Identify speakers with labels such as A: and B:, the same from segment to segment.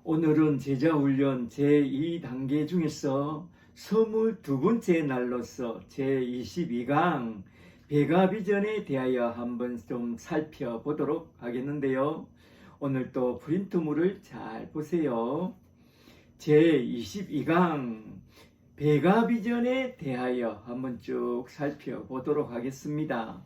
A: 오늘은 제자훈련 제2단계 중에서 22번째 날로서 제22강 배가비전에 대하여 한번 좀 살펴보도록 하겠는데요. 오늘 또 프린트물을 잘 보세요. 제22강 배가비전에 대하여 한번 쭉 살펴보도록 하겠습니다.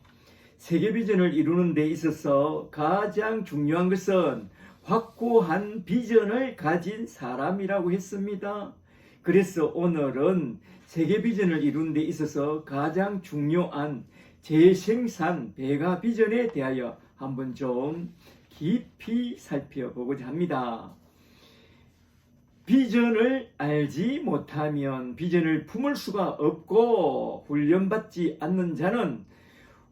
A: 세계비전을 이루는 데 있어서 가장 중요한 것은 확고한 비전을 가진 사람이라고 했습니다. 그래서 오늘은 세계비전을 이루는 데 있어서 가장 중요한 재생산 배가 비전에 대하여 한번 좀 깊이 살펴보고자 합니다. 비전을 알지 못하면 비전을 품을 수가 없고 훈련받지 않는 자는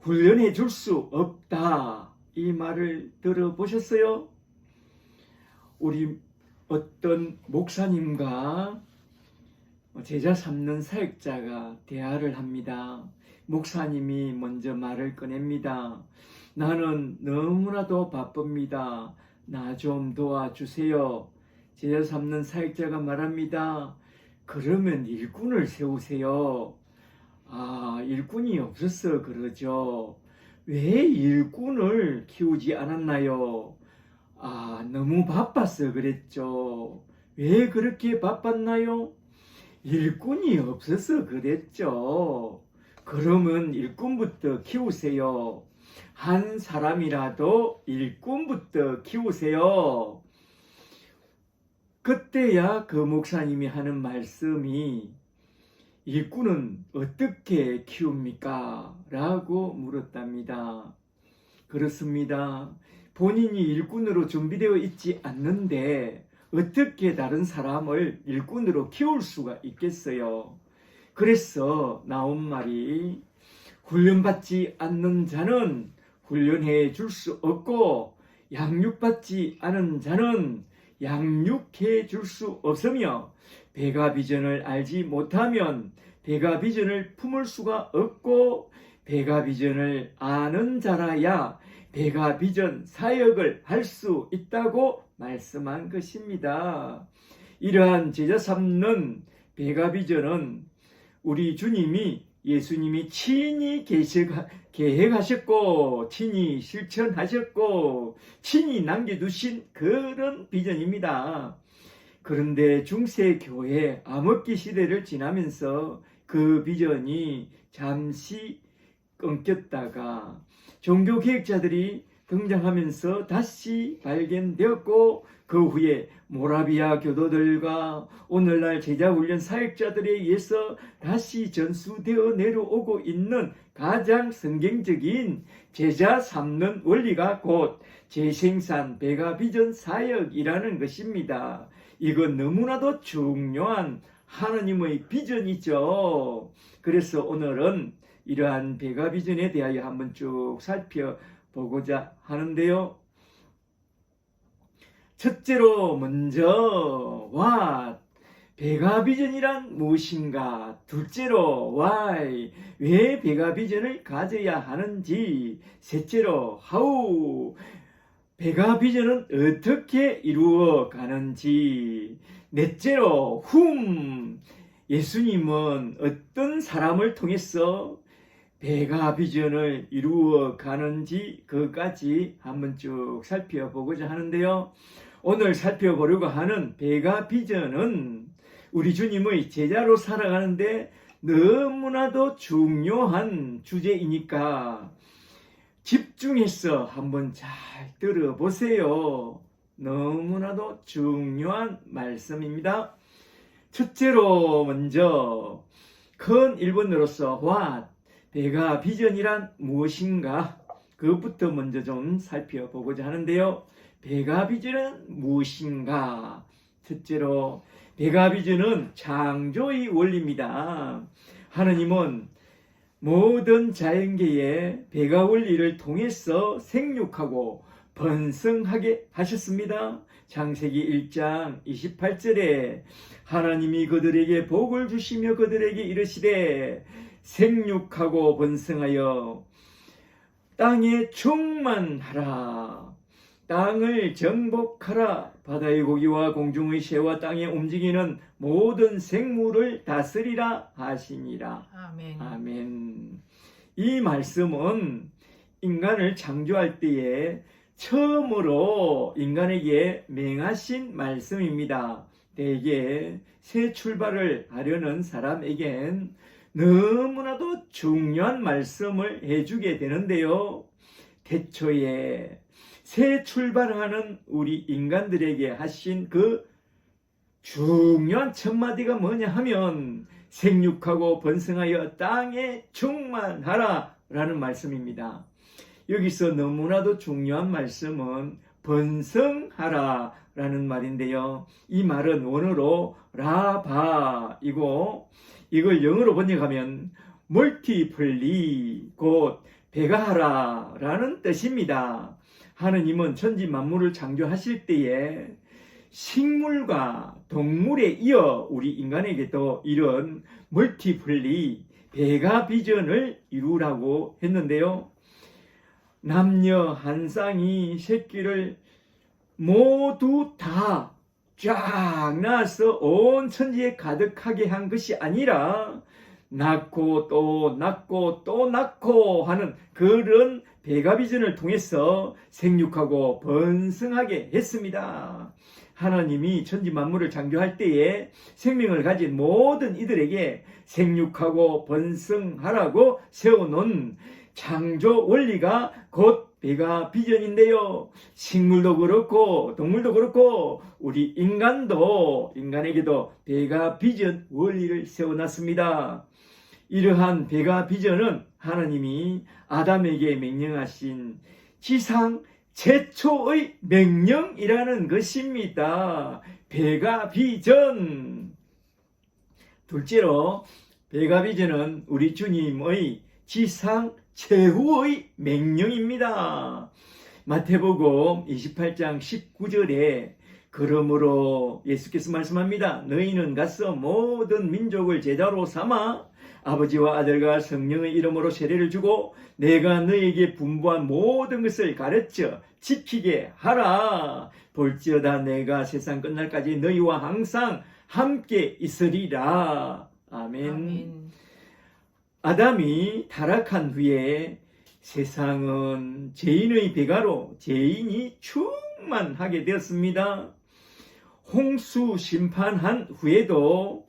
A: 훈련해 줄 수 없다. 이 말을 들어보셨어요? 우리 어떤 목사님과 제자 삼는 사역자가 대화를 합니다. 목사님이 먼저 말을 꺼냅니다. 나는 너무나도 바쁩니다. 나 좀 도와주세요. 제자 삼는 사역자가 말합니다. 그러면 일꾼을 세우세요. 일꾼이 없어서 그러죠. 왜 일꾼을 키우지 않았나요? 너무 바빠서 그랬죠. 왜 그렇게 바빴나요? 일꾼이 없어서 그랬죠. 그러면 일꾼부터 키우세요. 한 사람이라도 일꾼부터 키우세요. 그때야 그 목사님이 하는 말씀이 일꾼은 어떻게 키웁니까? 라고 물었답니다. 그렇습니다. 본인이 일꾼으로 준비되어 있지 않는데 어떻게 다른 사람을 일꾼으로 키울 수가 있겠어요? 그래서 나온 말이 훈련받지 않는 자는 훈련해 줄 수 없고 양육받지 않은 자는 양육해 줄 수 없으며 배가 비전을 알지 못하면 배가 비전을 품을 수가 없고 배가 비전을 아는 자라야 배가 비전 사역을 할 수 있다고 말씀한 것입니다. 이러한 제자 삼는 배가 비전은 우리 주님이 예수님이 친히 계획하셨고 친히 실천하셨고 친히 남겨두신 그런 비전입니다. 그런데 중세 교회 암흑기 시대를 지나면서 그 비전이 잠시 끊겼다가 종교개혁자들이 등장하면서 다시 발견되었고 그 후에 모라비아 교도들과 오늘날 제자훈련 사역자들에 의해서 다시 전수되어 내려오고 있는 가장 성경적인 제자 삼는 원리가 곧 재생산 배가 비전 사역이라는 것입니다. 이건 너무나도 중요한 하나님의 비전이죠. 그래서 오늘은 이러한 배가 비전에 대하여 한번 쭉 살펴보고자 하는데요. 첫째로 먼저 배가 비전이란 무엇인가? 둘째로 why, 왜 배가 비전을 가져야 하는지? 셋째로 how, 배가 비전은 어떻게 이루어 가는지? 넷째로 whom, 예수님은 어떤 사람을 통해서 배가 비전을 이루어 가는지 그것까지 한번 쭉 살펴보고자 하는데요. 오늘 살펴보려고 하는 배가 비전은 우리 주님의 제자로 살아가는데 너무나도 중요한 주제이니까 집중해서 한번 잘 들어보세요. 너무나도 중요한 말씀입니다. 첫째로 먼저 큰 일본어로서 what, 배가 비전이란 무엇인가? 그것부터 먼저 좀 살펴보고자 하는데요. 배가 비전은 무엇인가? 첫째로 배가 비전은 창조의 원리입니다. 하나님은 모든 자연계에 배가 원리를 통해서 생육하고 번성하게 하셨습니다. 창세기 1장 28절에 하나님이 그들에게 복을 주시며 그들에게 이르시되 생육하고 번성하여 땅에 충만하라. 땅을 정복하라. 바다의 고기와 공중의 새와 땅에 움직이는 모든 생물을 다스리라 하시니라.
B: 아멘.
A: 아멘. 이 말씀은 인간을 창조할 때에 처음으로 인간에게 맹하신 말씀입니다. 대개 새 출발을 하려는 사람에겐 너무나도 중요한 말씀을 해주게 되는데요. 태초에 새 출발하는 우리 인간들에게 하신 그 중요한 첫 마디가 뭐냐 하면 생육하고 번성하여 땅에 충만하라 라는 말씀입니다. 여기서 너무나도 중요한 말씀은 번성하라 라는 말인데요. 이 말은 원어로 라바이고 이걸 영어로 번역하면 멀티플리 곧 배가하라 라는 뜻입니다. 하느님은 천지 만물을 창조하실 때에 식물과 동물에 이어 우리 인간에게도 이런 멀티플리 배가 비전을 이루라고 했는데요. 남녀 한 쌍이 새끼를 모두 다 쫙 낳아서 온 천지에 가득하게 한 것이 아니라 낳고 또 낳고 또 낳고 하는 그런 배가 비전을 통해서 생육하고 번성하게 했습니다. 하나님이 천지 만물을 창조할 때에 생명을 가진 모든 이들에게 생육하고 번성하라고 세워놓은 창조 원리가 곧 배가 비전인데요. 식물도 그렇고 동물도 그렇고 우리 인간에게도 배가 비전 원리를 세워놨습니다. 이러한 배가 비전은 하나님이 아담에게 명령하신 지상 최초의 명령이라는 것입니다. 배가 비전. 둘째로 배가 비전은 우리 주님의 지상 최후의 명령입니다. 마태복음 28장 19절에 그러므로 예수께서 말씀합니다. 너희는 가서 모든 민족을 제자로 삼아 아버지와 아들과 성령의 이름으로 세례를 주고 내가 너희에게 분부한 모든 것을 가르쳐 지키게 하라. 볼지어다 내가 세상 끝날까지 너희와 항상 함께 있으리라. 아멘.
B: 아멘.
A: 아담이 타락한 후에 세상은 죄인의 배가로 죄인이 충만하게 되었습니다. 홍수 심판한 후에도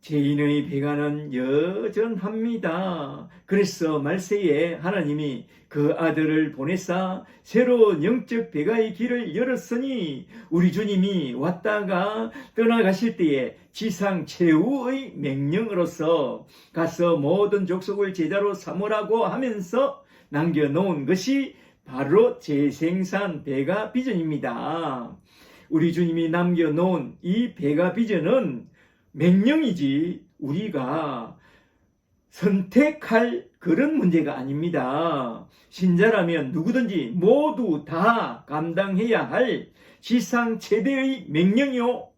A: 죄인의 배가는 여전합니다. 그래서 말세에 하나님이 그 아들을 보내사 새로운 영적 배가의 길을 열었으니 우리 주님이 왔다가 떠나가실 때에 지상 최후의 명령으로서 가서 모든 족속을 제자로 삼으라고 하면서 남겨놓은 것이 바로 재생산 배가 비전입니다. 우리 주님이 남겨놓은 이 배가 비전은 명령이지 우리가 선택할 그런 문제가 아닙니다. 신자라면 누구든지 모두 다 감당해야 할 지상 최대의 명령이요,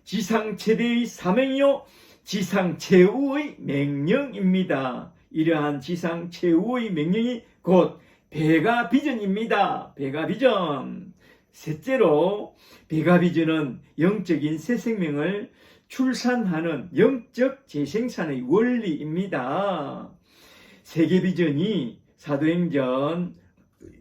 A: 지상 최대의 사명이요, 지상 최후의 명령입니다. 이러한 지상 최후의 명령이 곧 배가 비전입니다. 배가 비전. 셋째로 배가 비전은 영적인 새 생명을 출산하는 영적 재생산의 원리입니다. 세계 비전이 사도행전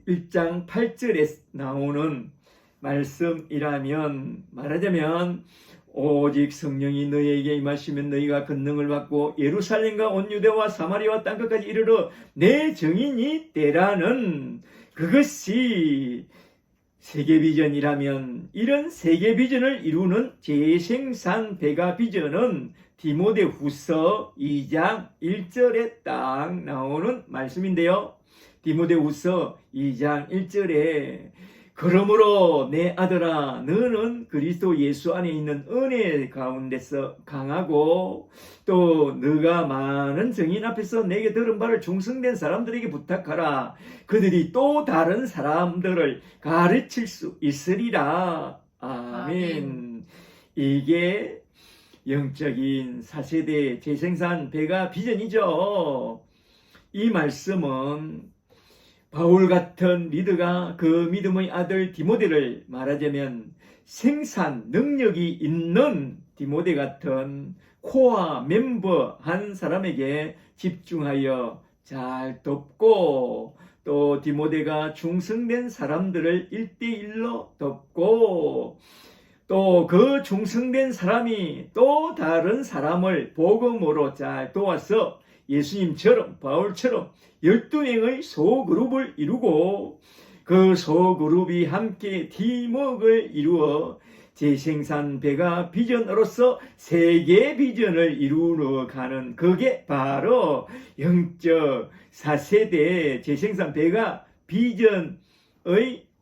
A: 1장 8절에 나오는 말씀이라면 말하자면 오직 성령이 너희에게 임하시면 너희가 권능을 받고 예루살렘과 온 유대와 사마리아와 땅끝까지 이르러 내 증인이 되라는 그것이 세계 비전이라면 이런 세계 비전을 이루는 재생산 배가 비전은 디모데후서 2장 1절에 딱 나오는 말씀인데요. 디모데후서 2장 1절에 그러므로 내 아들아 너는 그리스도 예수 안에 있는 은혜 가운데서 강하고 또 너가 많은 증인 앞에서 내게 들은 바를 충성된 사람들에게 부탁하라. 그들이 또 다른 사람들을 가르칠 수 있으리라. 아멘. 이게 영적인 4세대 재생산 배가 비전이죠. 이 말씀은 바울 같은 리더가 그 믿음의 아들 디모데를 말하자면 생산 능력이 있는 디모데 같은 코어 멤버 한 사람에게 집중하여 잘 돕고, 또 디모데가 충성된 사람들을 1대1로 돕고, 또 그 충성된 사람이 또 다른 사람을 복음으로 잘 도와서 예수님처럼 바울처럼 12명의 소그룹을 이루고, 그 소그룹이 함께 팀워크를 이루어 재생산 배가 비전으로서 세계 비전을 이루어가는, 그게 바로 영적 4세대 재생산 배가 비전의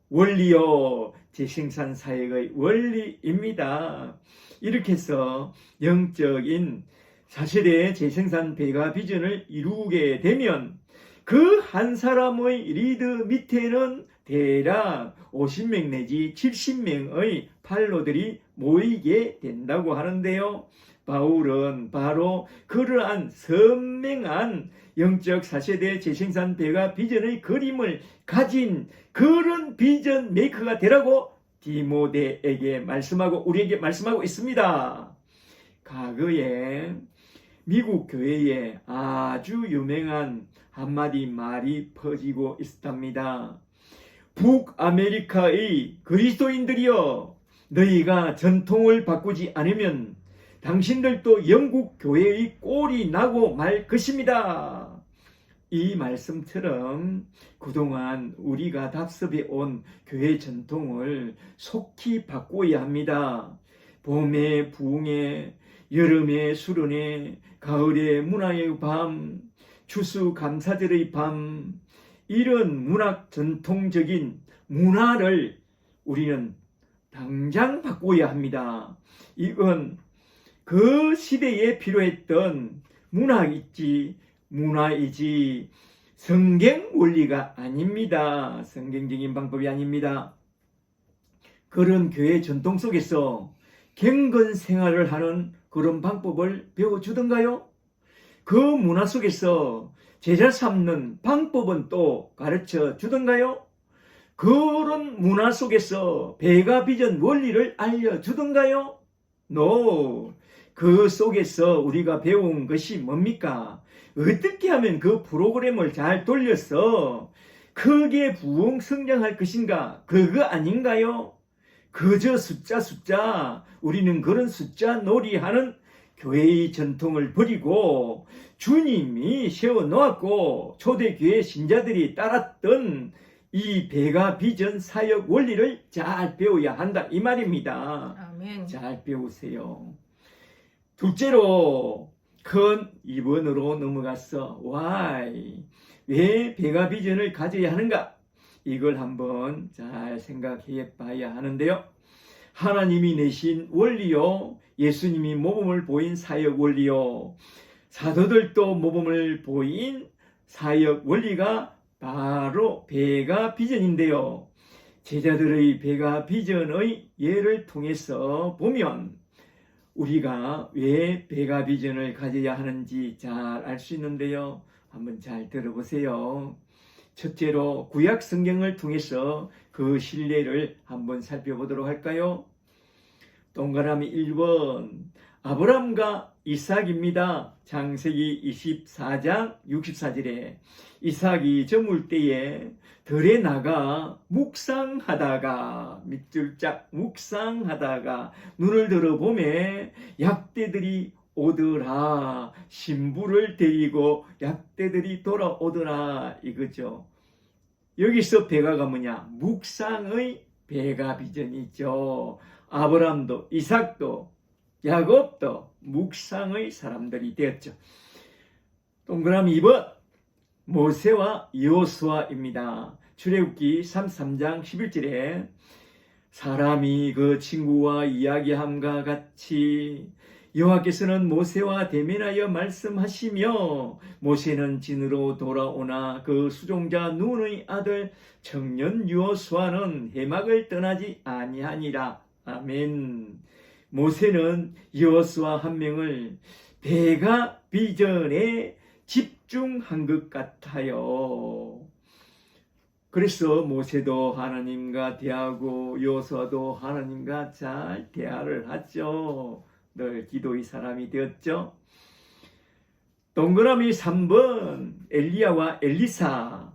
A: 원리요, 재생산 사역의 원리입니다. 이렇게 해서 영적인 4세대 재생산 배가 비전을 이루게 되면 그 한 사람의 리드 밑에는 대략 50명 내지 70명의 팔로들이 모이게 된다고 하는데요. 바울은 바로 그러한 선명한 영적 4세대 재생산 배가 비전의 그림을 가진 그런 비전 메이커가 되라고 디모데에게 말씀하고 우리에게 말씀하고 있습니다. 과거에 미국 교회에 아주 유명한 한마디 말이 퍼지고 있답니다. 북아메리카의 그리스도인들이여, 너희가 전통을 바꾸지 않으면 당신들도 영국 교회의 꼴이 나고 말 것입니다. 이 말씀처럼 그동안 우리가 답습해 온 교회 전통을 속히 바꿔야 합니다. 봄에 부흥회, 여름에 수련회, 가을에 문화의 밤, 추수감사절의 밤, 이런 문학 전통적인 문화를 우리는 당장 바꿔야 합니다. 이건 그 시대에 필요했던 문화이지 성경 원리가 아닙니다. 성경적인 방법이 아닙니다. 그런 교회 전통 속에서 경건 생활을 하는 그런 방법을 배워주던가요? 그 문화 속에서 제자 삼는 방법은 또 가르쳐 주던가요? 그런 문화 속에서 배가 비전 원리를 알려주던가요? No. 그 속에서 우리가 배운 것이 뭡니까? 어떻게 하면 그 프로그램을 잘 돌려서 크게 부흥 성장할 것인가? 그거 아닌가요? 그저 숫자, 우리는 그런 숫자 놀이하는 교회의 전통을 버리고 주님이 세워놓았고 초대교회 신자들이 따랐던 이 배가 비전 사역 원리를 잘 배워야 한다, 이 말입니다.
B: 아멘.
A: 잘 배우세요. 둘째로 큰 2번으로 넘어가서 why, 왜 배가 비전을 가져야 하는가, 이걸 한번 잘 생각해 봐야 하는데요. 하나님이 내신 원리요, 예수님이 모범을 보인 사역 원리요, 사도들도 모범을 보인 사역 원리가 바로 배가 비전인데요. 제자들의 배가 비전의 예를 통해서 보면 우리가 왜 배가 비전을 가져야 하는지 잘 알 수 있는데요. 한번 잘 들어보세요. 첫째로 구약 성경을 통해서 그 신뢰를 한번 살펴보도록 할까요? 동그라미 1번, 아브람과 이삭입니다. 창세기 24장 64절에 이삭이 저물 때에 들에 나가 묵상하다가, 밑줄짝 묵상하다가 눈을 들어보매 약대들이 오더라, 신부를 데리고 약대들이 돌아오더라, 이거죠. 여기서 배가가 뭐냐? 묵상의 배가 비전이죠. 아브람도 이삭도 야곱도 묵상의 사람들이 되었죠. 동그라미 2번, 모세와 여호수아입니다. 출애굽기 33장 11절에 사람이 그 친구와 이야기함과 같이 여호와께서는 모세와 대면하여 말씀하시며 모세는 진으로 돌아오나 그 수종자 눈의 아들 청년 여호수아는 해막을 떠나지 아니하니라. 아멘. 모세는 여호수아 한 명을 배가 비전에 집중한 것 같아요. 그래서 모세도 하나님과 대하고 여호수아도 하나님과 잘 대화를 하죠. 늘 기도의 사람이 되었죠. 동그라미 3번 엘리야와 엘리사.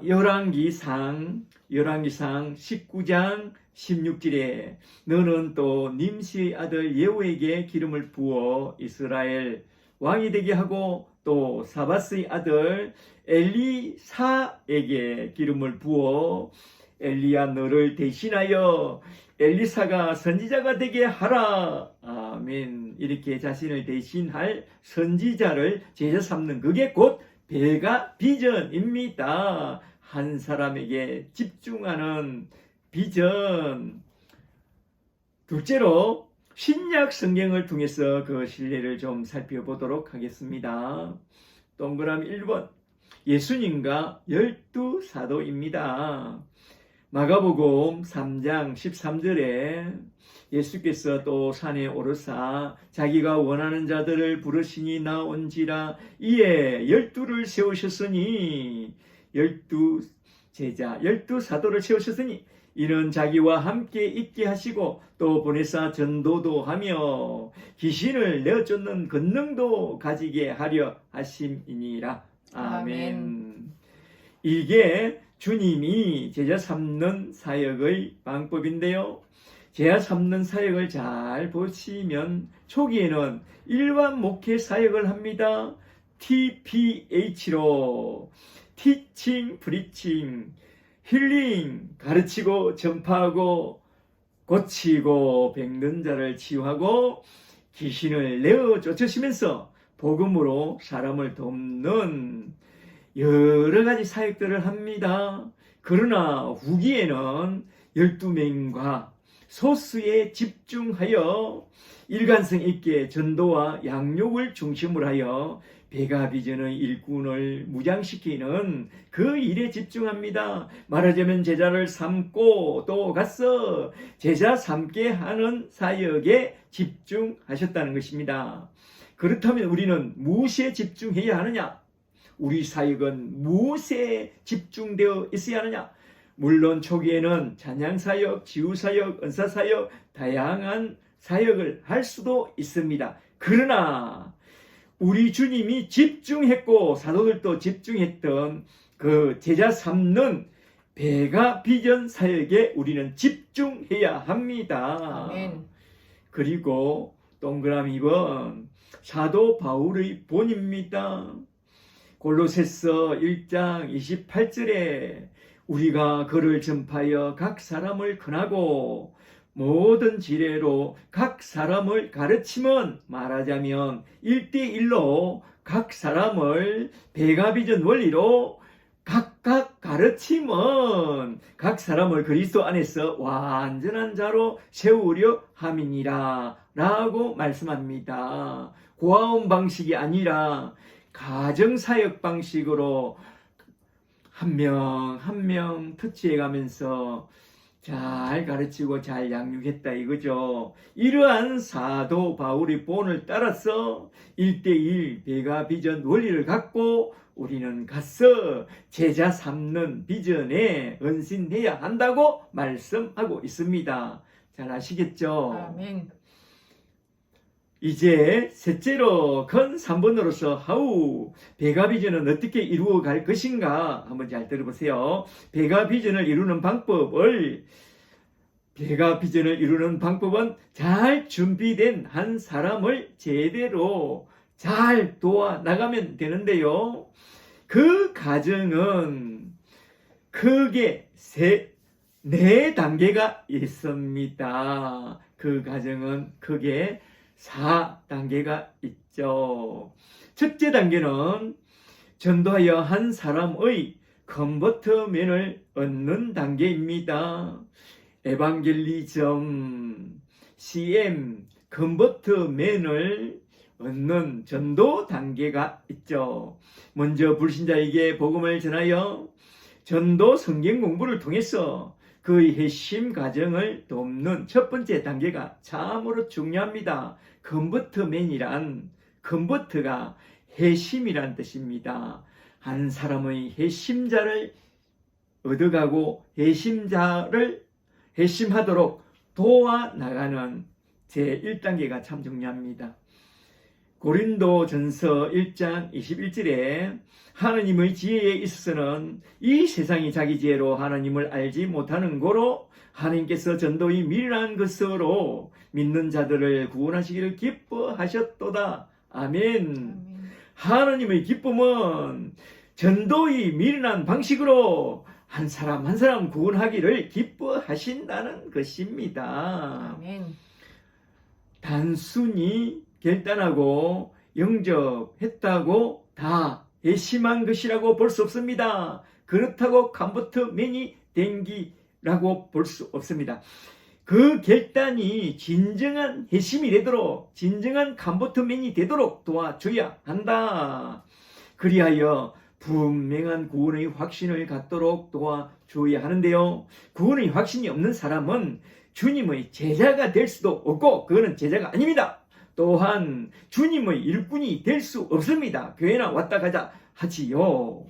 A: 열왕기상 19장 16절에 너는 또 님시의 아들 예후에게 기름을 부어 이스라엘 왕이 되게 하고 또 사바스의 아들 엘리사에게 기름을 부어 엘리야 너를 대신하여 엘리사가 선지자가 되게 하라. 아멘. 이렇게 자신을 대신할 선지자를 제자 삼는 그게 곧 배가 비전입니다. 한 사람에게 집중하는 비전. 둘째로 신약 성경을 통해서 그 신뢰를 좀 살펴보도록 하겠습니다. 동그라미 1번 예수님과 12사도입니다. 마가복음 3장 13절에 예수께서 또 산에 오르사 자기가 원하는 자들을 부르시니 나온지라 이에 12를 세우셨으니 12제자 12사도를 세우셨으니 이는 자기와 함께 있게 하시고 또 보내사 전도도 하며 귀신을 내어쫓는 권능도 가지게 하려 하심이니라. 아멘. 이게 주님이 제자 삼는 사역의 방법인데요. 제자 삼는 사역을 잘 보시면 초기에는 일반 목회 사역을 합니다. TPH로 티칭, 프리칭, 힐링, 가르치고 전파하고 고치고 병든 자를 치유하고 귀신을 내어 쫓으시면서 복음으로 사람을 돕는 여러 가지 사역들을 합니다. 그러나 후기에는 12명과 소수에 집중하여 일관성 있게 전도와 양육을 중심으로 하여 배가 비전의 일꾼을 무장시키는 그 일에 집중합니다. 말하자면 제자를 삼고 또 가서 제자 삼게 하는 사역에 집중하셨다는 것입니다. 그렇다면 우리는 무엇에 집중해야 하느냐? 우리 사역은 무엇에 집중되어 있어야 하느냐? 물론 초기에는 찬양사역, 지우사역, 은사사역, 다양한 사역을 할 수도 있습니다. 그러나 우리 주님이 집중했고 사도들도 집중했던 그 제자 삼는 배가 비전 사역에 우리는 집중해야 합니다.
B: 아멘.
A: 그리고 동그라미 2번 사도 바울의 본입니다. 골로새서 1장 28절에 우리가 그를 전파하여 각 사람을 권하고 모든 지례로 각 사람을 가르치면 말하자면 1대1로 각 사람을 배가비전 원리로 각각 가르치면 각 사람을 그리스도 안에서 완전한 자로 세우려 함이니라 라고 말씀합니다. 고아원 방식이 아니라 가정사역 방식으로 한 명 한 명 터치해 가면서 잘 가르치고 잘 양육했다 이거죠. 이러한 사도 바울의 본을 따라서 1대1 배가 비전 원리를 갖고 우리는 가서 제자 삼는 비전에 헌신해야 한다고 말씀하고 있습니다. 잘 아시겠죠?
B: 아멘.
A: 이제 셋째로 큰 3번으로서 하우 배가 비전은 어떻게 이루어갈 것인가 한번 잘 들어보세요. 배가 비전을 이루는 방법은 잘 준비된 한 사람을 제대로 잘 도와 나가면 되는데요. 그 과정은 크게 네 단계가 있습니다. 그 과정은 크게 4단계가 있죠. 첫째 단계는 전도하여 한 사람의 컨버트맨을 얻는 단계입니다. 에반겔리즘, CM, 컨버트맨을 얻는 전도 단계가 있죠. 먼저 불신자에게 복음을 전하여 전도 성경 공부를 통해서 그의 핵심 과정을 돕는 첫 번째 단계가 참으로 중요합니다. 컨버트맨이란 컨버트가 핵심이란 뜻입니다. 한 사람의 회심자를 얻어가고 회심자를 회심하도록 도와나가는 제1단계가 참 중요합니다. 고린도전서 1장 21절에 하느님의 지혜에 있어서는 이 세상이 자기 지혜로 하나님을 알지 못하는 고로 하나님께서 전도의 미련한 것으로 믿는 자들을 구원하시기를 기뻐하셨도다. 아멘. 하나님의 기쁨은 전도의 미련한 방식으로 한 사람 한 사람 구원하기를 기뻐하신다는 것입니다.
B: 아멘.
A: 단순히 결단하고 영접했다고 다 회심한 것이라고 볼 수 없습니다. 그렇다고 컴포트맨이 된기라고 볼 수 없습니다. 그 결단이 진정한 회심이 되도록, 진정한 컴포트맨이 되도록 도와줘야 한다. 그리하여 분명한 구원의 확신을 갖도록 도와줘야 하는데요. 구원의 확신이 없는 사람은 주님의 제자가 될 수도 없고 그거는 제자가 아닙니다. 또한 주님의 일꾼이 될 수 없습니다. 교회나 왔다 가자 하지요.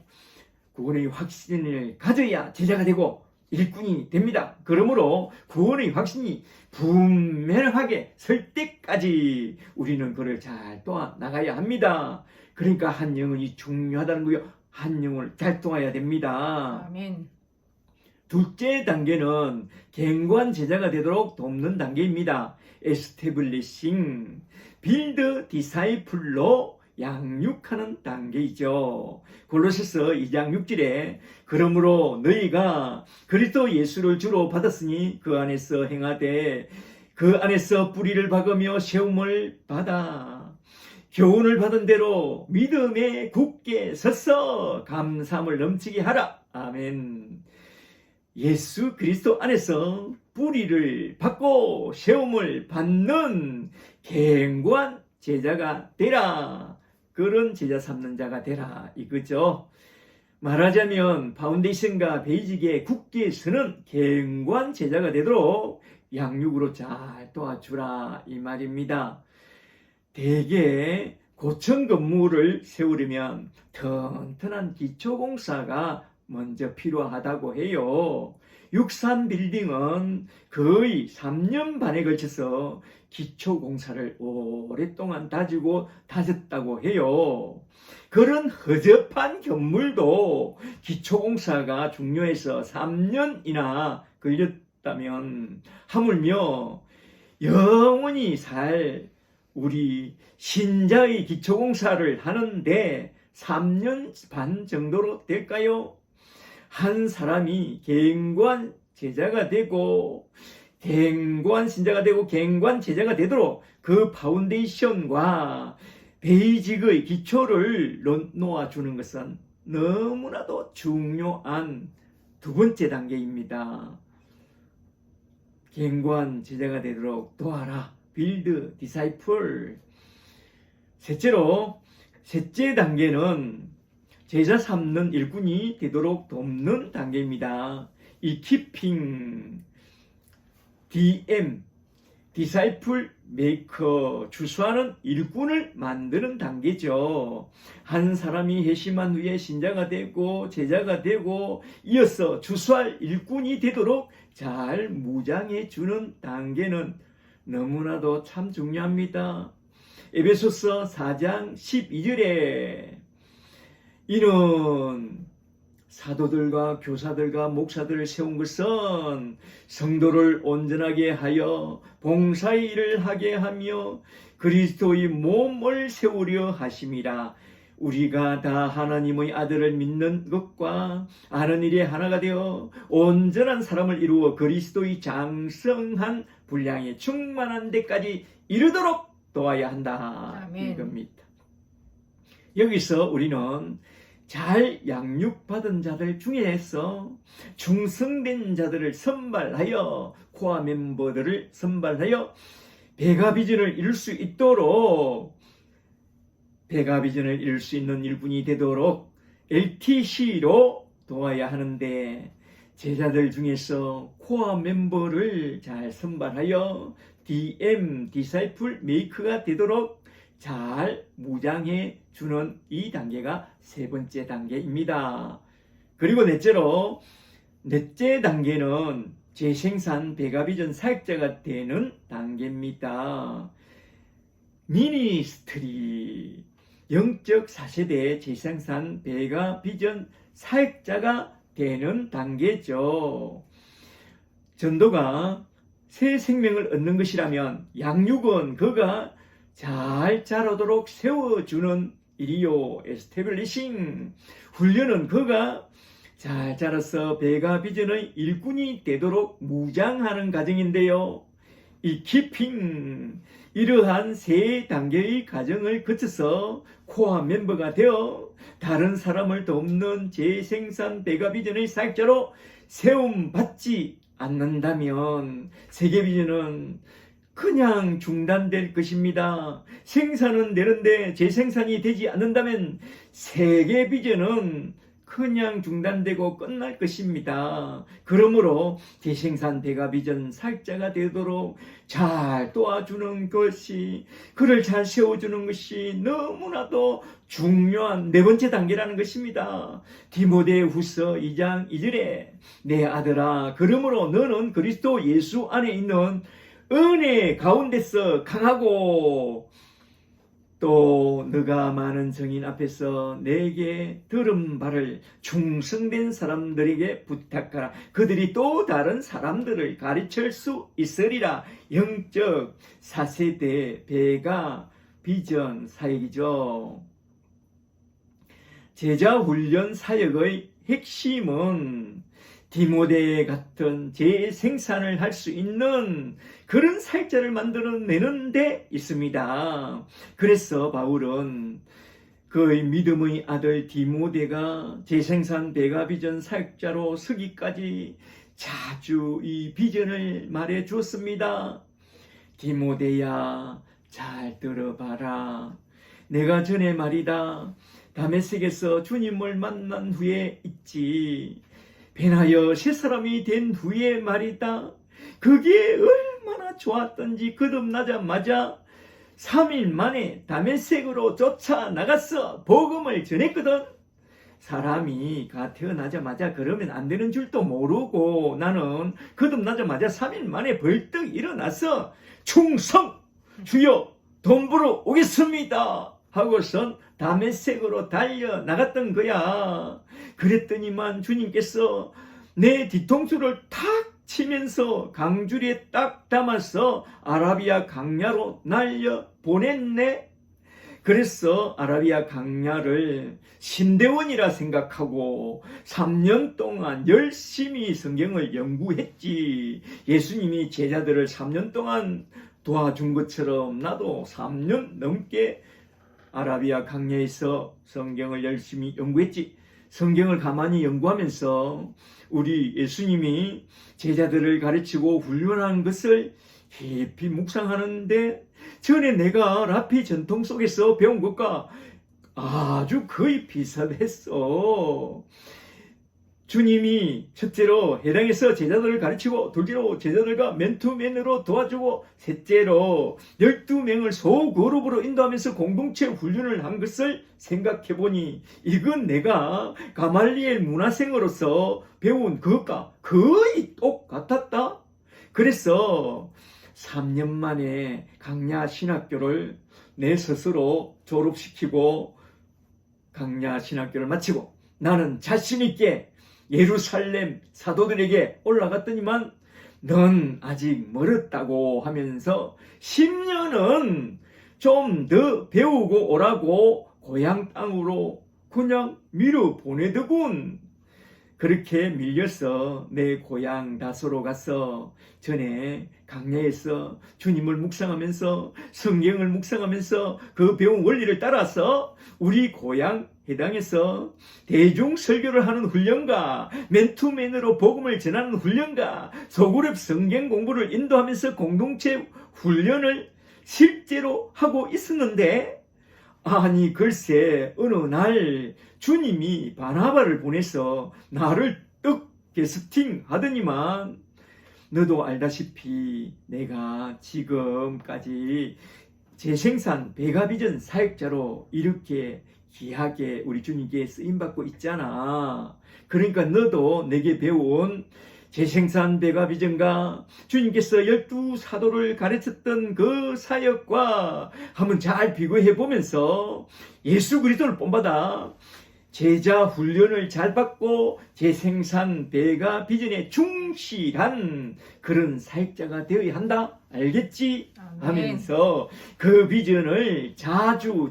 A: 구원의 확신을 가져야 제자가 되고 일꾼이 됩니다. 그러므로 구원의 확신이 분명하게 설 때까지 우리는 그를 잘 도와 나가야 합니다. 그러니까 한 영혼이 중요하다는 거요. 한 영혼을 잘 도와야 됩니다.
B: 아멘.
A: 둘째 단계는 갱고한 제자가 되도록 돕는 단계입니다. Establishing, Build Disciple로 양육하는 단계이죠. 골로새서 2장 6절에 그러므로 너희가 그리스도 예수를 주로 받았으니 그 안에서 행하되 그 안에서 뿌리를 박으며 세움을 받아 교훈을 받은 대로 믿음에 굳게 서서 감사함을 넘치게 하라. 아멘. 예수 그리스도 안에서 뿌리를 받고 세움을 받는 견고한 제자가 되라. 그런 제자 삼는 자가 되라 이거죠. 말하자면 파운데이션과 베이직에 굳게 서는 견고한 제자가 되도록 양육으로 잘 도와주라 이 말입니다. 대개 고층 건물을 세우려면 튼튼한 기초공사가 먼저 필요하다고 해요. 63 빌딩은 거의 3년 반에 걸쳐서 기초공사를 오랫동안 다졌다고 해요. 그런 허접한 건물도 기초공사가 중요해서 3년이나 걸렸다면 하물며 영원히 살 우리 신자의 기초공사를 하는데 3년 반 정도로 될까요? 한 사람이 견고한 제자가 되고 견고한 신자가 되고 견고한 제자가 되도록 그 파운데이션과 베이직의 기초를 놓아주는 것은 너무나도 중요한 두 번째 단계입니다. 견고한 제자가 되도록 도와라. 빌드 디사이플. 셋째 단계는 제자 삼는 일꾼이 되도록 돕는 단계입니다. 이 키핑 DM 디사이플 메이커 주수하는 일꾼을 만드는 단계죠. 한 사람이 회심한 후에 신자가 되고 제자가 되고 이어서 주수할 일꾼이 되도록 잘 무장해 주는 단계는 너무나도 참 중요합니다. 에베소서 4장 12절에 이는 사도들과 교사들과 목사들을 세운 것은 성도를 온전하게 하여 봉사의 일을 하게 하며 그리스도의 몸을 세우려 하심이라. 우리가 다 하나님의 아들을 믿는 것과 아는 일에 하나가 되어 온전한 사람을 이루어 그리스도의 장성한 분량에 충만한 데까지 이르도록 도와야 한다.
B: 아멘.
A: 이겁니다. 여기서 우리는 잘 양육받은 자들 중에서 충성된 자들을 선발하여 코어 멤버들을 선발하여 배가비전을 이룰 수 있도록 배가비전을 이룰 수 있는 일꾼이 되도록 LTC로 도와야 하는데 제자들 중에서 코어 멤버를 잘 선발하여 DM 디사이플 메이커가 되도록 잘 무장해 주는 이 단계가 세 번째 단계입니다. 그리고 넷째 단계는 재생산 배가비전 사역자가 되는 단계입니다. 미니스트리, 영적 4세대 재생산 배가비전 사역자가 되는 단계죠. 전도가 새 생명을 얻는 것이라면 양육은 그가 잘 자라도록 세워주는 일이요. 에스테블리싱. 훈련은 그가 잘 자라서 배가비전의 일꾼이 되도록 무장하는 과정인데요. 이키핑. 이러한 세 단계의 과정을 거쳐서 코어 멤버가 되어 다른 사람을 돕는 재생산 배가비전의 사역자로 세움받지 않는다면 세계비전은 그냥 중단될 것입니다. 생산은 되는데 재생산이 되지 않는다면 세계비전은 그냥 중단되고 끝날 것입니다. 그러므로 재생산 배가비전 사역자가 되도록 잘 도와주는 것이, 그를 잘 세워주는 것이 너무나도 중요한 네 번째 단계라는 것입니다. 디모데후서 2장 2절에 내 아들아, 그러므로 너는 그리스도 예수 안에 있는 은혜 가운데서 강하고 또 너가 많은 증인 앞에서 내게 들은 바를 충성된 사람들에게 부탁하라. 그들이 또 다른 사람들을 가르칠 수 있으리라. 영적 4세대 배가비전 사역이죠. 제자훈련 사역의 핵심은 디모데 같은 재생산을 할 수 있는 그런 사역자를 만들어내는 데 있습니다. 그래서 바울은 그의 믿음의 아들 디모데가 재생산 배가비전 사역자로 서기까지 자주 이 비전을 말해 주었습니다. 디모데야, 잘 들어봐라. 내가 전에 말이다. 다메섹에서 주님을 만난 후에 있지. 변하여 새 사람이 된 후에 말이다. 그게 얼마나 좋았던지 거듭나자마자 3일 만에 다메섹으로 쫓아나가서 복음을 전했거든. 사람이 태어나자마자 그러면 안 되는 줄도 모르고 나는 거듭나자마자 3일 만에 벌떡 일어나서 충성! 주여 돈 벌어 오겠습니다! 하고선 다메섹으로 달려나갔던 거야. 그랬더니만 주님께서 내 뒤통수를 탁 치면서 강줄에 딱 담아서 아라비아 강야로 날려 보냈네. 그래서 아라비아 강야를 신대원이라 생각하고 3년 동안 열심히 성경을 연구했지. 예수님이 제자들을 3년 동안 도와준 것처럼 나도 3년 넘게 아라비아 강야에서 성경을 열심히 연구했지. 성경을 가만히 연구하면서 우리 예수님이 제자들을 가르치고 훈련한 것을 깊이 묵상하는데 전에 내가 라피 전통 속에서 배운 것과 아주 거의 비슷했어. 주님이 첫째로 해당해서 제자들을 가르치고, 둘째로 제자들과 맨투맨으로 도와주고, 셋째로 12명을 소그룹으로 인도하면서 공동체 훈련을 한 것을 생각해보니 이건 내가 가말리엘 문화생으로서 배운 그것과 거의 똑같았다. 그래서 3년 만에 강야 신학교를 내 스스로 졸업시키고 강야 신학교를 마치고 나는 자신 있게 예루살렘 사도들에게 올라갔더니만 넌 아직 멀었다고 하면서 10년은 좀 더 배우고 오라고 고향 땅으로 그냥 밀어 보내더군. 그렇게 밀려서 내 고향 다소로 가서 전에 강야에서 주님을 묵상하면서 성경을 묵상하면서 그 배운 원리를 따라서 우리 고향 해당에서 대중 설교를 하는 훈련과 맨투맨으로 복음을 전하는 훈련과 소그룹 성경 공부를 인도하면서 공동체 훈련을 실제로 하고 있었는데, 아니 글쎄 어느 날 주님이 바나바를 보내서 나를 떡 캐스팅 하더니만 너도 알다시피 내가 지금까지 재생산 배가비전 사역자로 이렇게 귀하게 우리 주님께 쓰임받고 있잖아. 그러니까 너도 내게 배운 재생산 배가비전과 주님께서 12사도를 가르쳤던 그 사역과 한번 잘 비교해 보면서 예수 그리스도를 본받아 제자 훈련을 잘 받고 재생산 배가비전에 충실한 그런 사역자가 되어야 한다. 알겠지?
B: 아멘.
A: 하면서 그 비전을 자주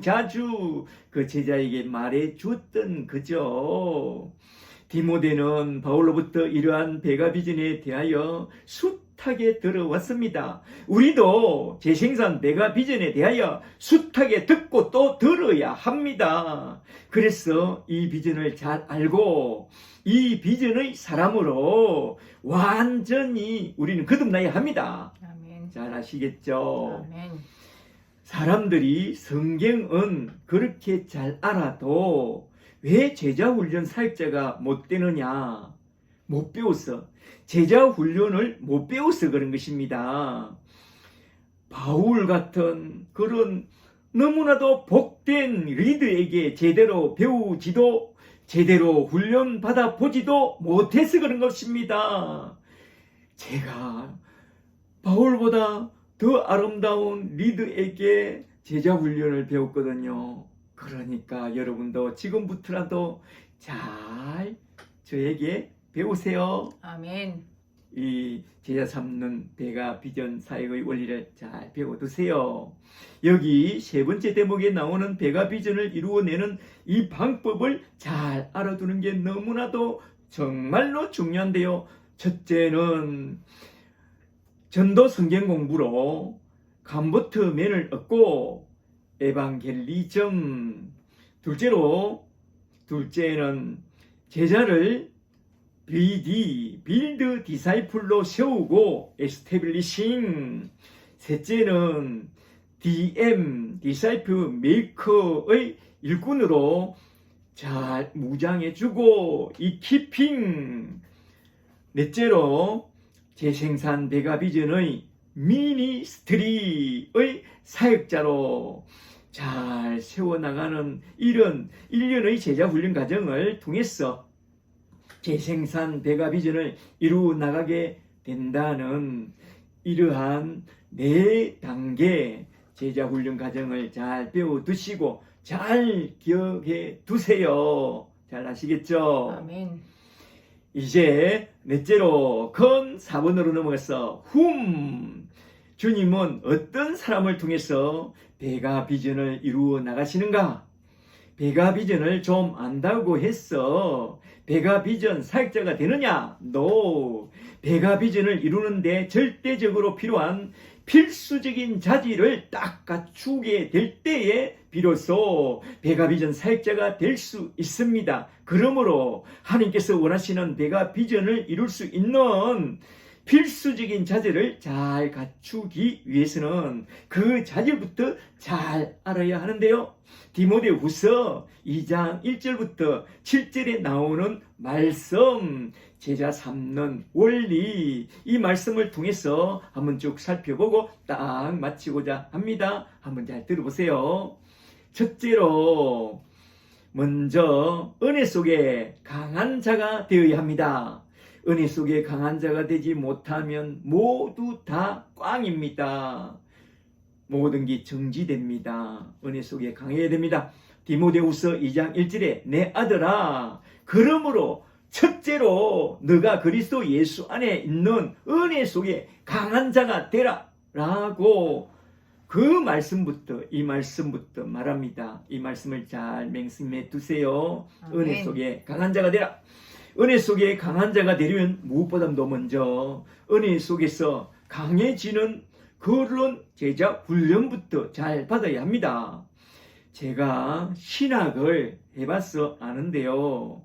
A: 그 제자에게 말해 주었던 거죠. 디모데는 바울로부터 이러한 배가 비전에 대하여 숱하게 들어왔습니다. 우리도 재생산 배가 비전에 대하여 숱하게 듣고 또 들어야 합니다. 그래서 이 비전을 잘 알고 이 비전의 사람으로 완전히 우리는 거듭나야 합니다.
B: 아멘.
A: 잘 아시겠죠?
B: 아멘.
A: 사람들이 성경은 그렇게 잘 알아도 왜 제자훈련 사역자가 못 되느냐? 못 배웠어. 제자훈련을 못 배워서 그런 것입니다. 바울 같은 그런 너무나도 복된 리더에게 제대로 배우지도 제대로 훈련 받아 보지도 못해서 그런 것입니다. 제가 바울보다 더 아름다운 리더에게 제자훈련을 배웠거든요. 그러니까 여러분도 지금부터라도 잘 저에게 배우세요.
B: 아멘.
A: 이 제자 삼는 배가 비전 사역의 원리를 잘 배워두세요. 여기 세 번째 대목에 나오는 배가 비전을 이루어내는 이 방법을 잘 알아두는 게 너무나도 정말로 중요한데요. 첫째는 전도 성경 공부로 감버트맨을 얻고 에반겔리즘. 둘째는 제자를 빌드 디사이플로 세우고 에스테빌리싱. 셋째는 디사이플 메이커의 일꾼으로 잘 무장해주고 이키핑. 넷째로 재생산 배가 비전의 미니스트리의 사역자로 잘 세워나가는 이런 1년의 제자훈련 과정을 통해서 재생산 배가 비전을 이루어 나가게 된다는 이러한 4단계 제자훈련 과정을 잘 배워두시고 잘 기억해 두세요. 잘 아시겠죠?
B: 아멘.
A: 이제 넷째로 큰 4번으로 넘어가서 주님은 어떤 사람을 통해서 배가 비전을 이루어 나가시는가? 배가 비전을 좀 안다고 해서 배가 비전 사역자가 되느냐? No. 배가 비전을 이루는데 절대적으로 필요한 필수적인 자질을 딱 갖추게 될 때에 비로소 배가 비전 사역자가 될 수 있습니다. 그러므로 하나님께서 원하시는 배가 비전을 이룰 수 있는 필수적인 자질을 잘 갖추기 위해서는 그 자질부터 잘 알아야 하는데요. 디모데후서 2장 1절부터 7절에 나오는 말씀, 제자 삼는 원리, 이 말씀을 통해서 한번 쭉 살펴보고 딱 마치고자 합니다. 한번 잘 들어보세요. 첫째로 먼저 은혜 속에 강한 자가 되어야 합니다. 은혜 속에 강한 자가 되지 못하면 모두 다 꽝입니다. 모든 게 정지됩니다. 은혜 속에 강해야 됩니다. 디모데후서 2장 1절에 내 아들아, 그러므로 첫째로 너가 그리스도 예수 안에 있는 은혜 속에 강한 자가 되라 라고 그 말씀부터 이 말씀부터 말합니다. 이 말씀을 잘 맹심해 두세요.
B: 아멘.
A: 은혜 속에 강한 자가 되라. 은혜 속에 강한 자가 되려면 무엇보다도 먼저 은혜 속에서 강해지는 그런 제자 훈련부터 잘 받아야 합니다. 제가 신학을 해봐서 아는데요.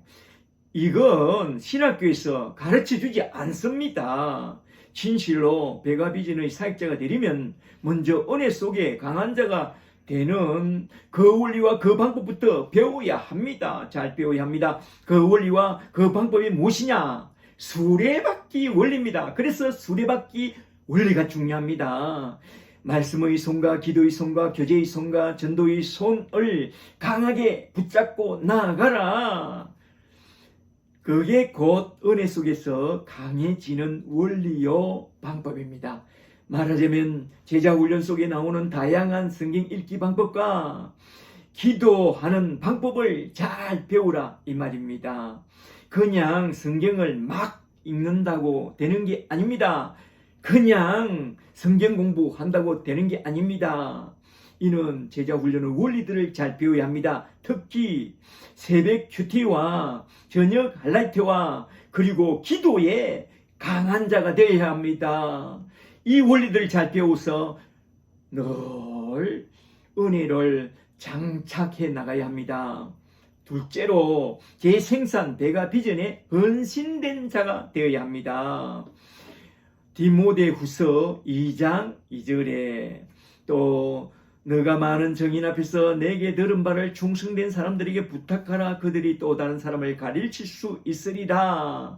A: 이건 신학교에서 가르쳐주지 않습니다. 진실로 배가 비전의 사역자가 되려면 먼저 은혜 속에 강한 자가 되는 그 원리와 그 방법부터 배워야 합니다. 잘 배워야 합니다. 그 원리와 그 방법이 무엇이냐? 수레바퀴 원리입니다. 그래서 수레바퀴 원리가 중요합니다. 말씀의 손과 기도의 손과 교제의 손과 전도의 손을 강하게 붙잡고 나아가라. 그게 곧 은혜 속에서 강해지는 원리요 방법입니다. 말하자면 제자훈련 속에 나오는 다양한 성경 읽기 방법과 기도하는 방법을 잘 배우라 이 말입니다. 그냥 성경을 막 읽는다고 되는 게 아닙니다. 그냥 성경 공부한다고 되는 게 아닙니다. 이는 제자훈련의 원리들을 잘 배워야 합니다. 특히 새벽 큐티와 저녁 할라이트와 그리고 기도에 강한 자가 되어야 합니다. 이 원리들을 잘 배워서 늘 은혜를 장착해 나가야 합니다. 둘째로 재생산 배가 비전에 헌신된 자가 되어야 합니다. 디모데후서 2장 2절에 또 너가 많은 정인 앞에서 내게 들은 바를 충성된 사람들에게 부탁하라. 그들이 또 다른 사람을 가르칠 수 있으리라.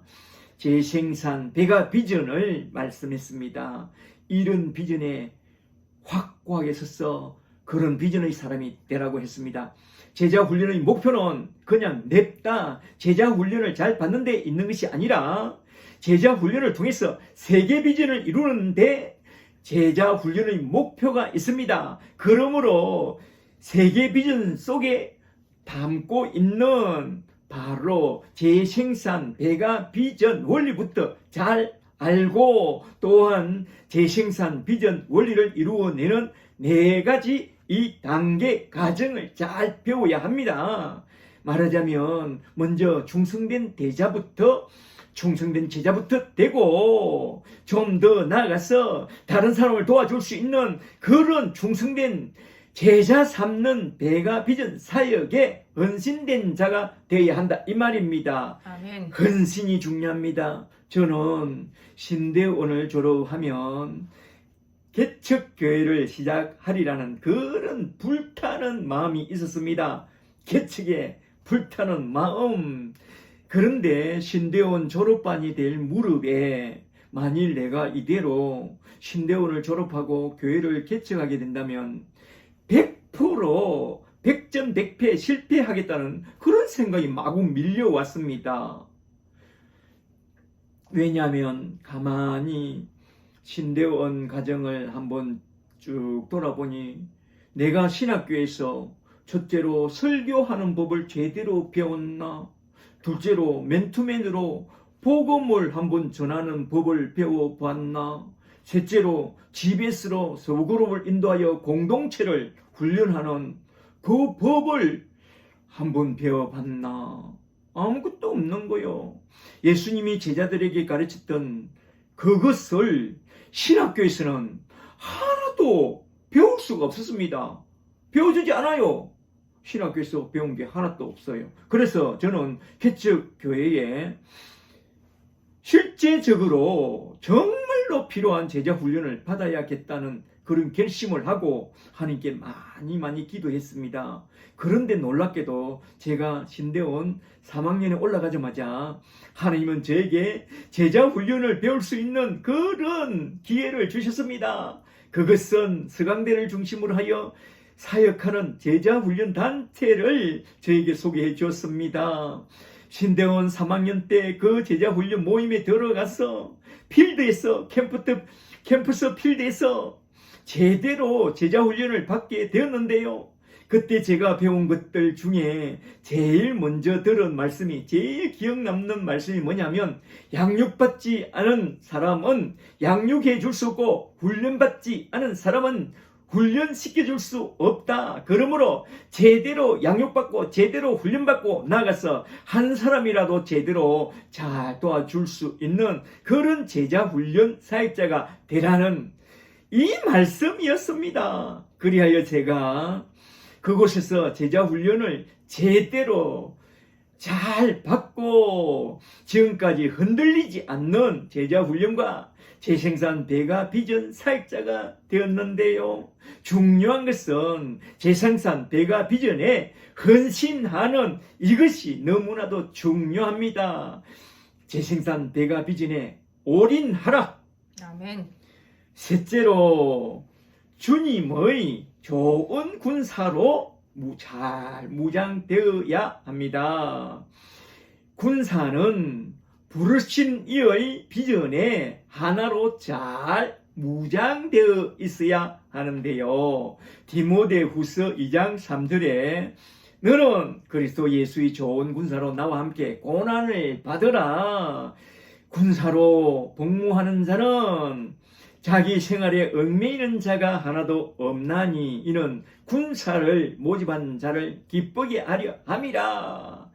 A: 재생산 배가 비전을 말씀했습니다. 이런 비전에 확고하게 서서 그런 비전의 사람이 되라고 했습니다. 제자훈련의 목표는 그냥 냅다 제자훈련을 잘 받는 데 있는 것이 아니라 제자훈련을 통해서 세계 비전을 이루는데 제자훈련의 목표가 있습니다. 그러므로 세계 비전 속에 담고 있는 바로 재생산 배가 비전 원리부터 잘 알고 또한 재생산 비전 원리를 이루어내는 4가지 이 단계 과정을 잘 배워야 합니다. 말하자면 먼저 충성된 제자부터 되고 좀 더 나아가서 다른 사람을 도와줄 수 있는 그런 충성된 제자 삼는 배가 비전 사역에 헌신된 자가 되어야 한다 이 말입니다.
B: 아멘.
A: 헌신이 중요합니다. 저는 신대원을 졸업하면 개척교회를 시작하리라는 그런 불타는 마음이 있었습니다. 개척에 불타는 마음. 그런데 신대원 졸업반이 될 무렵에 만일 내가 이대로 신대원을 졸업하고 교회를 개척하게 된다면 100% 100점 100패 실패하겠다는 그런 생각이 마구 밀려왔습니다. 왜냐하면 가만히 신대원 가정을 한번 쭉 돌아보니 내가 신학교에서 첫째로 설교하는 법을 제대로 배웠나? 둘째로 맨투맨으로 복음을 한번 전하는 법을 배워봤나? 셋째로 GBS로 소그룹을 인도하여 공동체를 훈련하는 그 법을 한번 배워봤나? 아무것도 없는 거요. 예수님이 제자들에게 가르쳤던 그것을 신학교에서는 하나도 배울 수가 없었습니다. 배워주지 않아요. 신학교에서 배운 게 하나도 없어요. 그래서 저는 개척교회에 실제적으로 정말로 필요한 제자 훈련을 받아야겠다는 그런 결심을 하고 하나님께 많이 기도했습니다. 그런데 놀랍게도 제가 신대원 3학년에 올라가자마자 하나님은 저에게 제자 훈련을 배울 수 있는 그런 기회를 주셨습니다. 그것은 서강대를 중심으로 하여 사역하는 제자훈련 단체를 저에게 소개해 주었습니다. 신대원 3학년 때 그 제자훈련 모임에 들어가서 필드에서 캠퍼스 필드에서 제대로 제자훈련을 받게 되었는데요. 그때 제가 배운 것들 중에 제일 먼저 들은 말씀이 제일 기억 남는 말씀이 뭐냐면 양육받지 않은 사람은 양육해 줄 수 없고 훈련받지 않은 사람은 훈련시켜줄 수 없다. 그러므로 제대로 양육받고 제대로 훈련받고 나가서 한 사람이라도 제대로 잘 도와줄 수 있는 그런 제자훈련 사역자가 되라는 이 말씀이었습니다. 그리하여 제가 그곳에서 제자훈련을 제대로 잘 받고 지금까지 흔들리지 않는 제자훈련과 재생산 배가 비전 사역자가 되었는데요. 중요한 것은 재생산 배가 비전에 헌신하는 이것이 너무나도 중요합니다. 재생산 배가 비전에 올인하라.
B: 아멘.
A: 셋째로 주님의 좋은 군사로 잘 무장되어야 합니다. 군사는 부르신 이의 비전에 하나로 잘 무장되어 있어야 하는데요. 디모데후서 2장 3절에 너는 그리스도 예수의 좋은 군사로 나와 함께 고난을 받으라. 군사로 복무하는 자는 자기 생활에 얽매이는 자가 하나도 없나니 이는 군사를 모집한 자를 기쁘게 하려 함이라.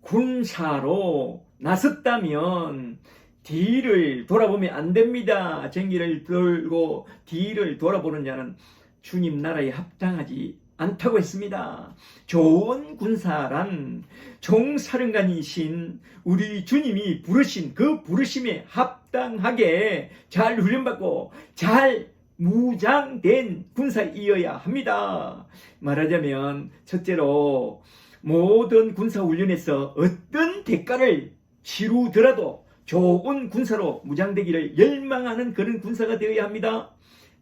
A: 군사로 나섰다면 뒤를 돌아보면 안 됩니다. 쟁기를 들고 뒤를 돌아보는 자는 주님 나라에 합당하지 않다고 했습니다. 좋은 군사란 총사령관이신 우리 주님이 부르신 그 부르심에 합당하게 잘 훈련받고 잘 무장된 군사이어야 합니다. 말하자면 첫째로 모든 군사훈련에서 어떤 대가를 치르더라도 좋은 군사로 무장되기를 열망하는 그런 군사가 되어야 합니다.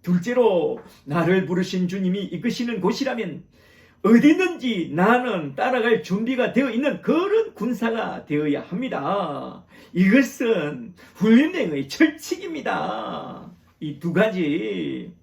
A: 둘째로 나를 부르신 주님이 이끄시는 곳이라면 어디든지 나는 따라갈 준비가 되어 있는 그런 군사가 되어야 합니다. 이것은 훈련의 철칙입니다. 이 두 가지.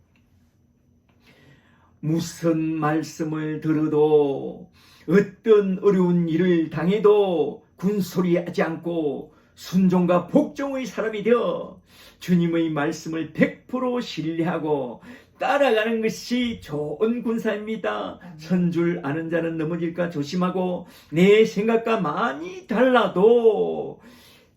A: 무슨 말씀을 들어도 어떤 어려운 일을 당해도 군소리하지 않고 순종과 복종의 사람이 되어 주님의 말씀을 100% 신뢰하고 따라가는 것이 좋은 군사입니다. 선 줄 아는 자는 넘어질까 조심하고 내 생각과 많이 달라도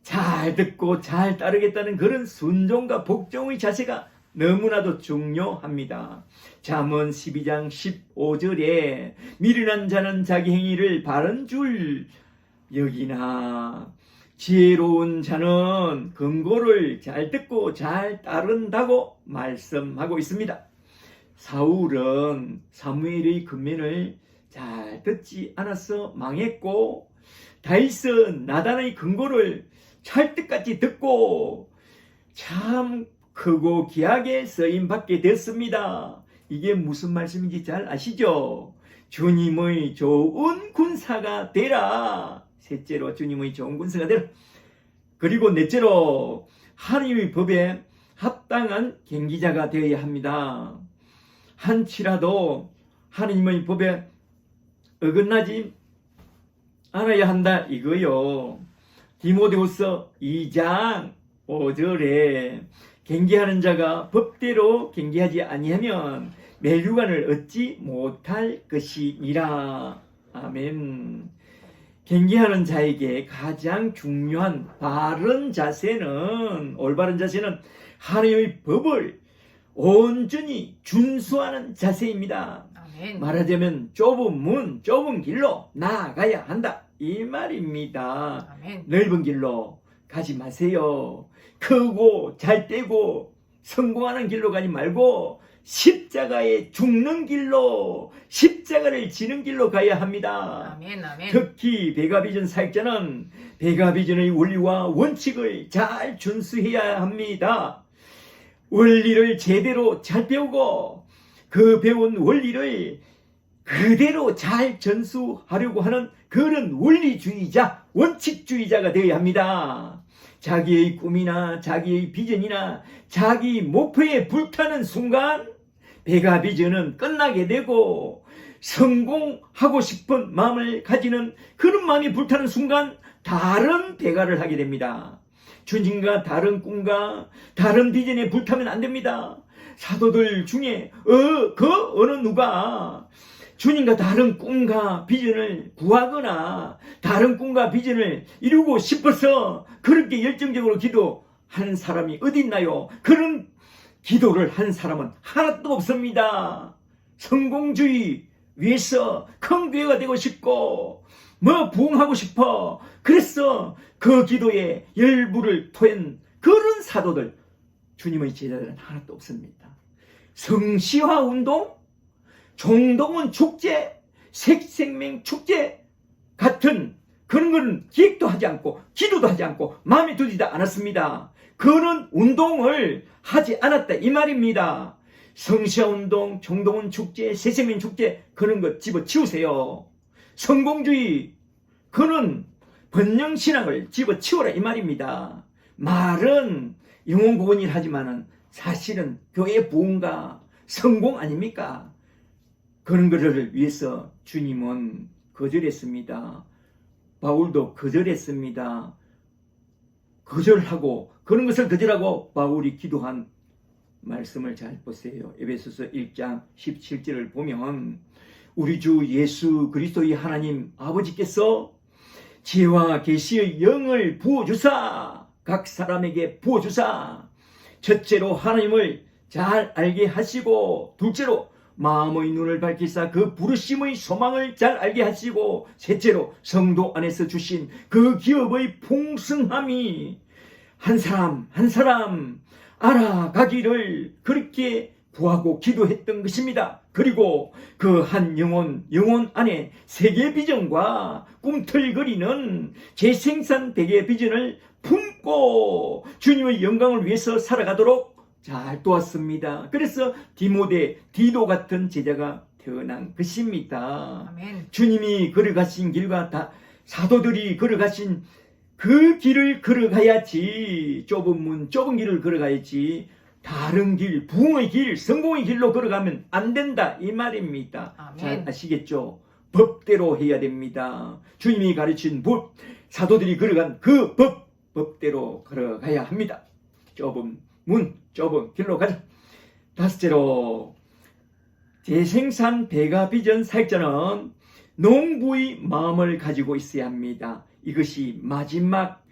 A: 잘 듣고 잘 따르겠다는 그런 순종과 복종의 자세가 너무나도 중요합니다. 잠언 12장 15절에 미련한 자는 자기 행위를 바른 줄 여기나 지혜로운 자는 권고를 잘 듣고 잘 따른다고 말씀하고 있습니다. 사울은 사무엘의 권면을 잘 듣지 않아서 망했고 다윗은 나단의 권고를 찰떡같이 듣고 참 크고 귀하게 쓰임받게 됐습니다. 이게 무슨 말씀인지 잘 아시죠? 주님의 좋은 군사가 되라. 셋째로 주님의 좋은 군사가 되라. 그리고 넷째로 하나님의 법에 합당한 경기자가 되어야 합니다. 한치라도 하나님의 법에 어긋나지 않아야 한다 이거요. 디모데후서 2장 5절에 경계하는 자가 법대로 경계하지 아니하면 멸류관을 얻지 못할 것이니라. 아멘. 경계하는 자에게 가장 중요한 올바른 자세는 하나님의 법을 온전히 준수하는 자세입니다.
B: 아멘.
A: 말하자면 좁은 문, 좁은 길로 나아가야 한다 이 말입니다.
B: 아멘.
A: 넓은 길로 가지 마세요. 크고 잘 되고 성공하는 길로 가지 말고 십자가에 죽는 길로, 십자가를 지는 길로 가야 합니다.
B: 아멘, 아멘.
A: 특히 베가비전 사역자는 베가비전의 원리와 원칙을 잘 준수해야 합니다. 원리를 제대로 잘 배우고 그 배운 원리를 그대로 잘 전수하려고 하는 그런 원리주의자, 원칙주의자가 되어야 합니다. 자기의 꿈이나 자기의 비전이나 자기 목표에 불타는 순간 베가비전은 끝나게 되고 성공하고 싶은 마음을 가지는 그런 마음이 불타는 순간 다른 배가를 하게 됩니다. 주님과 다른 꿈과 다른 비전에 불타면 안 됩니다. 사도들 중에 어느 누가 주님과 다른 꿈과 비전을 구하거나 다른 꿈과 비전을 이루고 싶어서 그렇게 열정적으로 기도하는 사람이 어디 있나요? 그런 기도를 한 사람은 하나도 없습니다. 성공주의 위해서 큰 교회가 되고 싶고 부흥하고 싶어. 그래서 그 기도에 열불을 토한 그런 사도들, 주님의 제자들은 하나도 없습니다. 성시화 운동, 종동원 축제, 색생명 축제 같은 그런 거는 기획도 하지 않고 기도도 하지 않고 마음에 두지도 않았습니다. 그런 운동을 하지 않았다 이 말입니다. 성시아운동, 총동원 축제, 새생민 축제 그런 거 집어치우세요. 성공주의 그는 번영신학을 집어치우라 이 말입니다. 말은 영혼구원일 하지만은 사실은 교회 부흥과 성공 아닙니까? 그런 것을 위해서 주님은 거절했습니다. 바울도 거절했습니다. 거절하고 그런 것을 거절하고 바울이 기도한 말씀을 잘 보세요. 에베소서 1장 17절을 보면 우리 주 예수 그리스도의 하나님 아버지께서 지혜와 계시의 영을 부어주사 각 사람에게 부어주사 첫째로 하나님을 잘 알게 하시고 둘째로 마음의 눈을 밝히사 그 부르심의 소망을 잘 알게 하시고 셋째로 성도 안에서 주신 그 기업의 풍성함이 한 사람 한 사람 알아가기를 그렇게 구하고 기도했던 것입니다. 그리고 그 한 영혼 안에 세계 비전과 꿈틀거리는 재생산 대계 비전을 품고 주님의 영광을 위해서 살아가도록 잘 도왔습니다. 그래서 디도 같은 제자가 태어난 것입니다.
B: 아멘.
A: 주님이 걸어가신 길과 다 사도들이 걸어가신 그 길을 걸어가야지. 좁은 문 좁은 길을 걸어가야지. 다른 길, 부흥의 길, 성공의 길로 걸어가면 안 된다 이 말입니다.
B: 아멘.
A: 잘 아시겠죠? 법대로 해야 됩니다. 주님이 가르친 법, 사도들이 걸어간 그 법대로 걸어가야 합니다. 좁은 문, 좁은 길로 가자. 다섯째로 재생산 배가 비전 사역자는 농부의 마음을 가지고 있어야 합니다. 이것이 마지막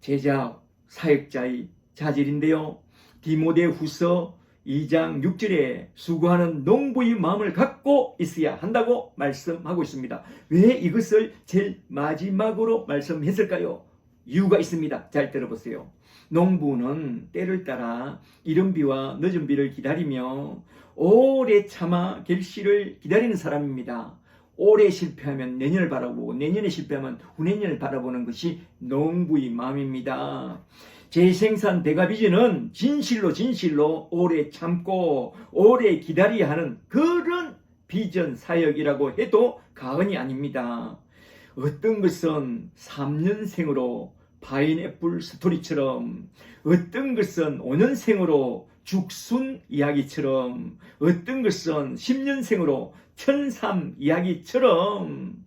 A: 제자 사역자의 자질인데요. 디모데후서 2장 6절에 수고하는 농부의 마음을 갖고 있어야 한다고 말씀하고 있습니다. 왜 이것을 제일 마지막으로 말씀했을까요? 이유가 있습니다. 잘 들어보세요. 농부는 때를 따라 이른 비와 늦은 비를 기다리며 오래 참아 결실을 기다리는 사람입니다. 올해 실패하면 내년을 바라보고 내년에 실패하면 후내년을 바라보는 것이 농부의 마음입니다. 재생산 대가비전은 진실로 오래 참고 오래 기다려야 하는 그런 비전 사역이라고 해도 과언이 아닙니다. 어떤 것은 3년생으로 파인애플 스토리처럼, 어떤 것은 5년생으로 죽순 이야기처럼, 어떤 것은 10년생으로 천삼 이야기처럼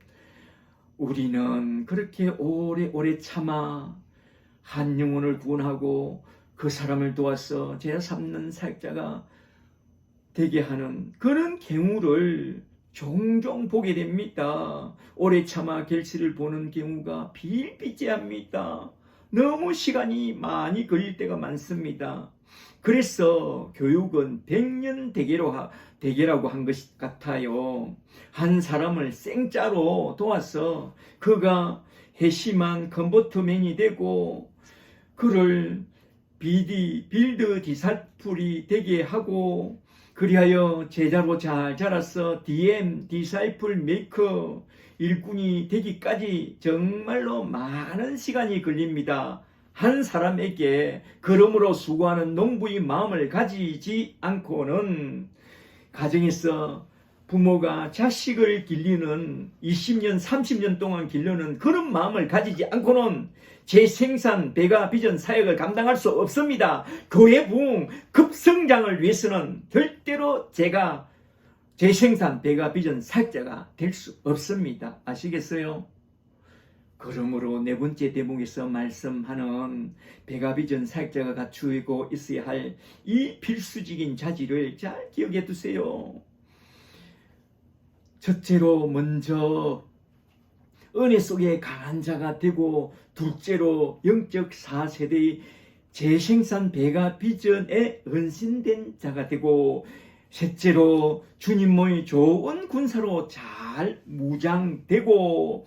A: 우리는 그렇게 오래 참아 한 영혼을 구원하고 그 사람을 도와서 제자 삼는 사역자가 되게 하는 그런 경우를 종종 보게 됩니다. 오래 참아 결실을 보는 경우가 비일비재합니다. 너무 시간이 많이 걸릴 때가 많습니다. 그래서 교육은 100년 대계라고 한 것 같아요. 한 사람을 생짜로 도와서 그가 회심한 컨버트맨이 되고 그를 빌드 디사이플이 되게 하고 그리하여 제자로 잘 자라서 디사이플 메이커 일꾼이 되기까지 정말로 많은 시간이 걸립니다. 한 사람에게 그러므로 수고하는 농부의 마음을 가지지 않고는 가정에서 부모가 자식을 길리는 20년, 30년 동안 길르는 그런 마음을 가지지 않고는 재생산, 배가 비전 사역을 감당할 수 없습니다. 교회 부흥, 급성장을 위해서는 절대로 제가 재생산, 배가 비전 사역자가 될 수 없습니다. 아시겠어요? 그러므로 네 번째 대목에서 말씀하는 배가 비전 사역자가 갖추고 있어야 할 이 필수적인 자질을 잘 기억해 두세요. 첫째로 먼저 은혜 속에 강한 자가 되고 둘째로 영적 4세대의 재생산 배가 비전에 헌신된 자가 되고 셋째로 주님의 좋은 군사로 잘 무장되고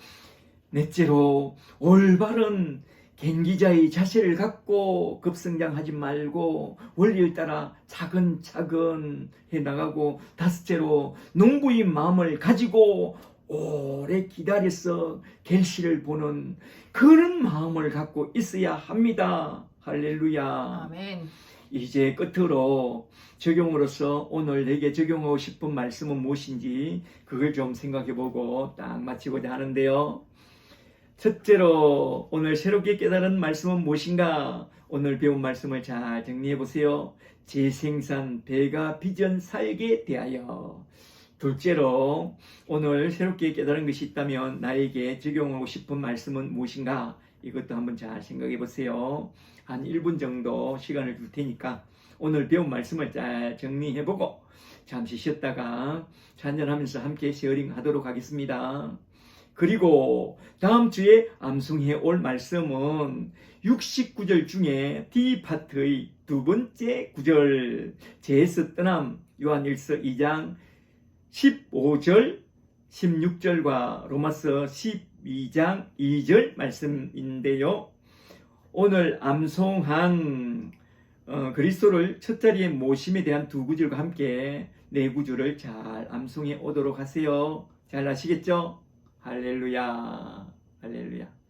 A: 넷째로 올바른 갱기자의 자세를 갖고 급성장하지 말고 원리를 따라 차근차근 해나가고 다섯째로 농부의 마음을 가지고 오래 기다려서 결실을 보는 그런 마음을 갖고 있어야 합니다. 할렐루야.
B: 아멘.
A: 이제 끝으로 적용으로서 오늘 내게 적용하고 싶은 말씀은 무엇인지 그걸 좀 생각해보고 딱 마치고자 하는데요. 첫째로 오늘 새롭게 깨달은 말씀은 무엇인가? 오늘 배운 말씀을 잘 정리해 보세요. 재생산 배가 비전 사역에 대하여. 둘째로 오늘 새롭게 깨달은 것이 있다면 나에게 적용하고 싶은 말씀은 무엇인가? 이것도 한번 잘 생각해 보세요. 한 1분 정도 시간을 줄 테니까 오늘 배운 말씀을 잘 정리해 보고 잠시 쉬었다가 찬양하면서 함께 쉐어링 하도록 하겠습니다. 그리고 다음 주에 암송해 올 말씀은 69절 중에 D파트의 두 번째 구절, 죄에서 떠남, 요한일서 2장 15절 16절과 로마서 12장 2절 말씀인데요. 오늘 암송한 그리스도를 첫 자리에 모심에 대한 두 구절과 함께 네 구절을 잘 암송해 오도록 하세요. 잘 아시겠죠? 할렐루야, 할렐루야.